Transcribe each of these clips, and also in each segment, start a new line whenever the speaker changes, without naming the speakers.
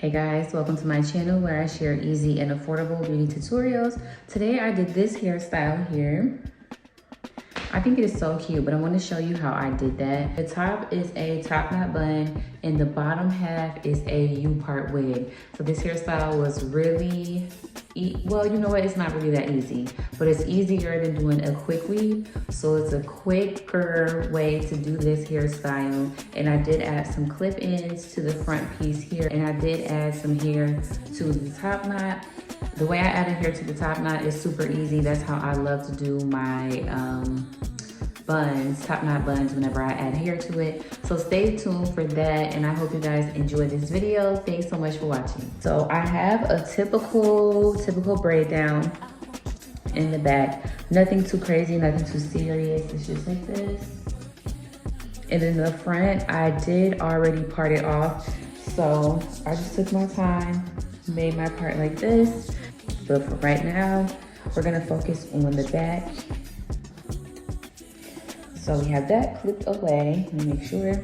Hey guys, welcome to my channel where I share easy and affordable beauty tutorials. Today I did this hairstyle here. I think it is so cute, but I want to show you how I did that. The top is a top knot bun and the bottom half is a U-part wig. So this hairstyle was really, well, you know what? It's not really that easy, but it's easier than doing a quick weave. So it's a quicker way to do this hairstyle. And I did add some clip ends to the front piece here. And I did add some hair to the top knot. The way I added hair to the top knot is super easy. That's how I love to do my buns, top knot buns, whenever I add hair to it. So stay tuned for that, and I hope you guys enjoy this video. Thanks so much for watching. So I have a typical braid down in the back. Nothing too crazy, nothing too serious. It's just like this. And in the front, I did already part it off. So I just took my time, made my part like this. But for right now, we're gonna focus on the back. So we have that clipped away. Let me make sure.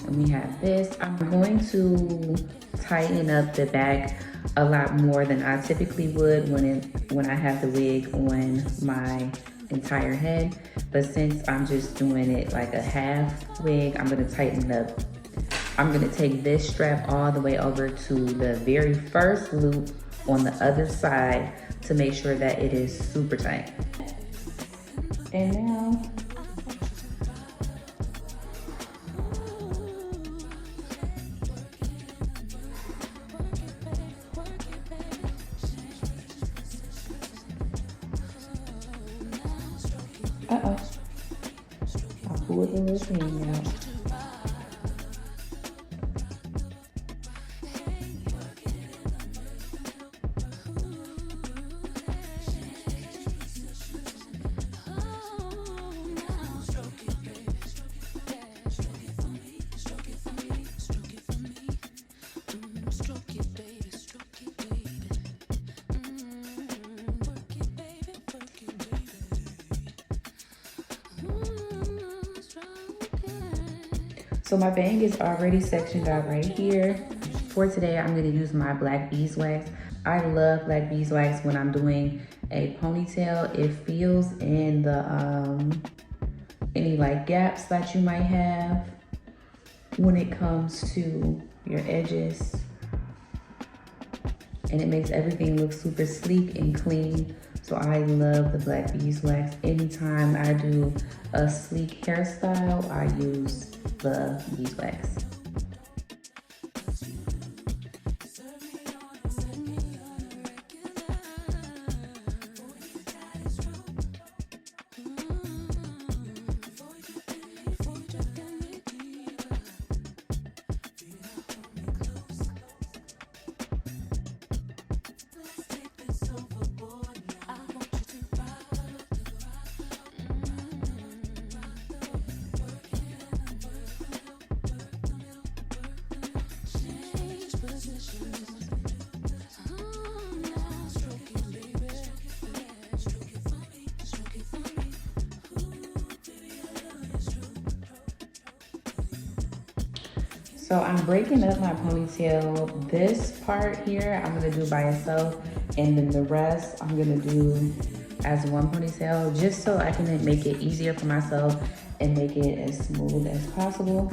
And we have this. I'm going to tighten up the back a lot more than I typically would when I have the wig on my entire head. But since I'm just doing it like a half wig, I'm gonna tighten it up. I'm gonna take this strap all the way over to the very first loop on the other side to make sure that it is super tight. And now, I pulled the little thing out. So my bang is already sectioned out right here. For today, I'm gonna use my black beeswax. I love black beeswax when I'm doing a ponytail. It fills in the any like gaps that you might have when it comes to your edges. And it makes everything look super sleek and clean. So I love the black beeswax. Anytime I do a sleek hairstyle, I use the beeswax. So I'm breaking up my ponytail. This part here, I'm gonna do by itself, and then the rest I'm gonna do as one ponytail, just so I can make it easier for myself and make it as smooth as possible.